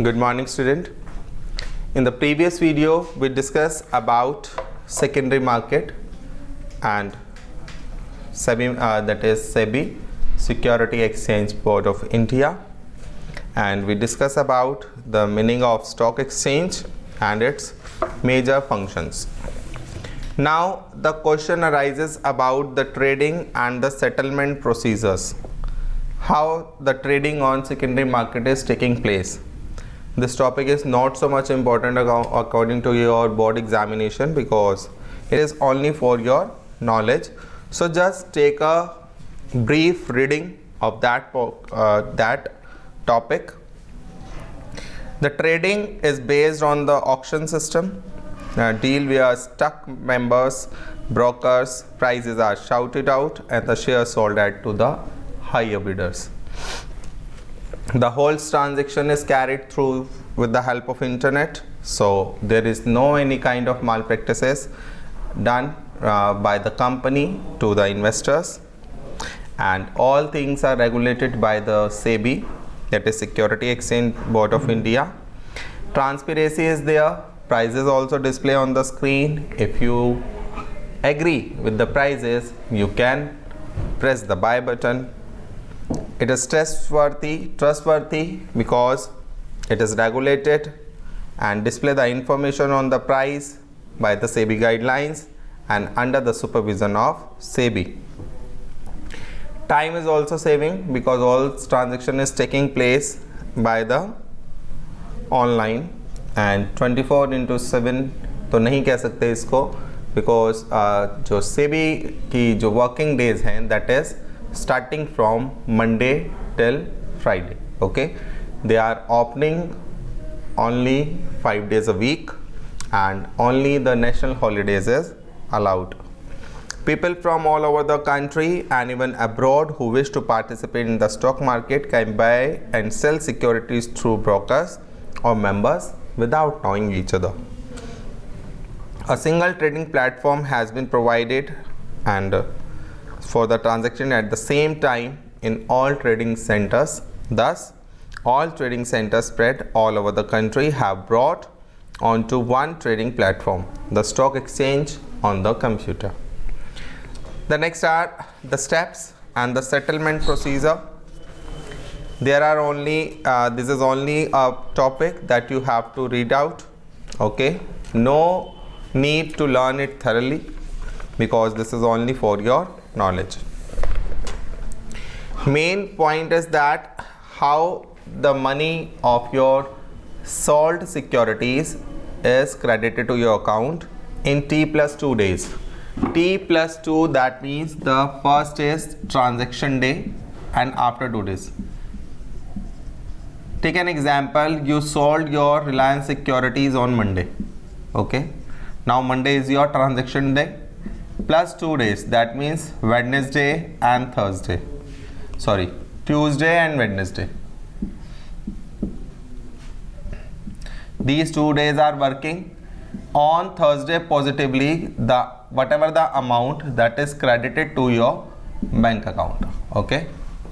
Good morning, student. In the previous video, we discussed about secondary market and SEBI, that is SEBI, Security Exchange Board of India, and we discussed about the meaning of stock exchange and its major functions. Now the question arises about the trading and the settlement procedures, how the trading on secondary market is taking place. This topic is not so much important according to your board examination because it is only for your knowledge. So just take a brief reading of that topic. The trading is based on the auction system. Deal via stock members, brokers, prices are shouted out and the shares sold at to the higher bidders. The whole transaction is carried through with the help of internet, so there is no any kind of malpractices done by the company to the investors, and all things are regulated by the SEBI, that is Security Exchange Board of India. Transparency is there, prices also display on the screen. If you agree with the prices, you can press the buy button. It is trustworthy because it is regulated and display the information on the price by the SEBI guidelines and under the supervision of SEBI. Time is also saving because all transaction is taking place by the online and 24/7 तो नहीं कह सकते इसको because जो SEBI की जो working days हैं that is starting from Monday till Friday. Okay, they are opening only 5 days a week and only the national holidays is allowed. People from all over the country and even abroad who wish to participate in the stock market can buy and sell securities through brokers or members without knowing each other. A single trading platform has been provided and for the transaction at the same time in all trading centers. Thus, all trading centers spread all over the country have brought onto one trading platform, the stock exchange on the computer. The next are the steps and the settlement procedure. There are only, this is only a topic that you have to read out. Okay, no need to learn it thoroughly because this is only for your knowledge. Main point is that how the money of your sold securities is credited to your account in T+2 days. T+2, that means the first is transaction day and after 2 days. Take an example, you sold your Reliance securities on Monday. Okay, now Monday is your transaction day plus 2 days, that means Wednesday and Thursday. Sorry, Tuesday and Wednesday. These 2 days are working. On Thursday positively, the whatever the amount that is credited to your bank account. Okay,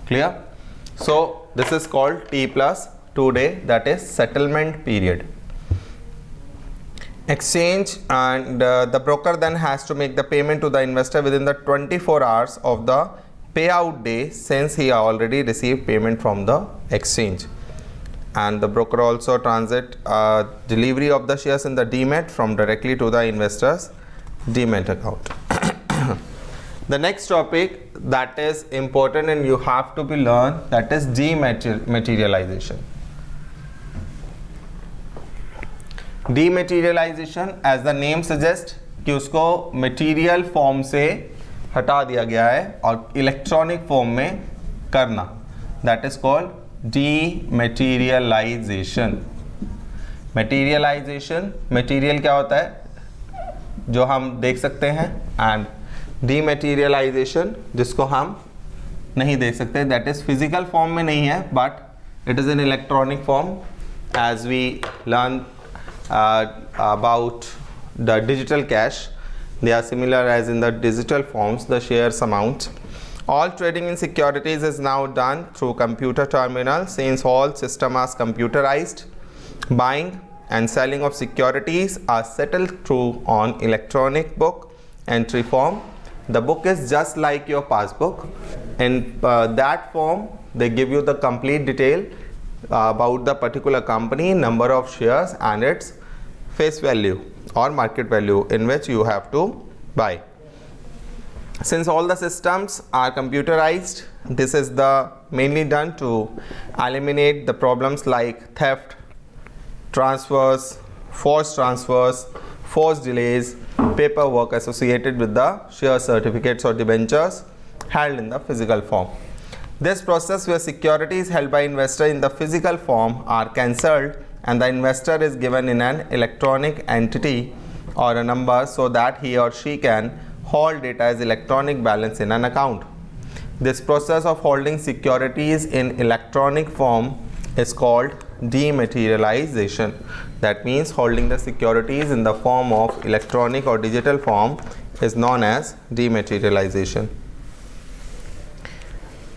clear? So this is called T+2 day, that is settlement period. Exchange and the broker then has to make the payment to the investor within the 24 hours of the payout day since he already received payment from the exchange. And the broker also transit delivery of the shares in the demat from directly to the investor's demat account. The next topic that is important and you have to be learned, that is dematerialization. Dematerialization, as the name suggests, कि उसको material form से हटा दिया गया है और electronic form में करना, that is called dematerialization. Materialization, material क्या होता है जो हम देख सकते हैं, and dematerialization जिसको हम नहीं देख सकते, that is physical form में नहीं है but it is in electronic form. As we learn about the digital cash, they are similar as in the digital forms, the shares amount. All trading in securities is now done through computer terminal since all system are computerized. Buying and selling of securities are settled through on electronic book entry form. The book is just like your passbook. In that form, they give you the complete detail about the particular company, number of shares and its face value or market value in which you have to buy. Since all the systems are computerized, this is the mainly done to eliminate the problems like theft, transfers, forced delays, paperwork associated with the share certificates or debentures held in the physical form. This process where securities held by investor in the physical form are cancelled and the investor is given in an electronic entity or a number so that he or she can hold data as electronic balance in an account. This process of holding securities in electronic form is called dematerialization. That means holding the securities in the form of electronic or digital form is known as dematerialization.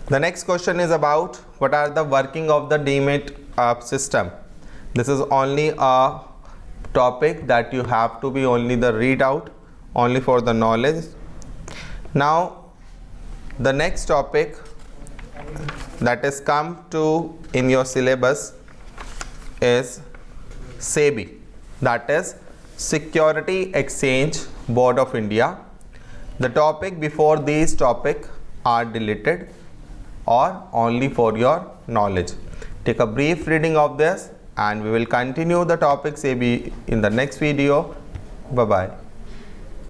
The next question is about what are the working of the demat system. This is only a topic that you have to be only the read out, only for the knowledge. Now the next topic that is come to in your syllabus is SEBI, that is Security Exchange Board of India. The topic before these topic are deleted or only for your knowledge. Take a brief reading of this and we will continue the topic SEBI in the next video. Bye bye.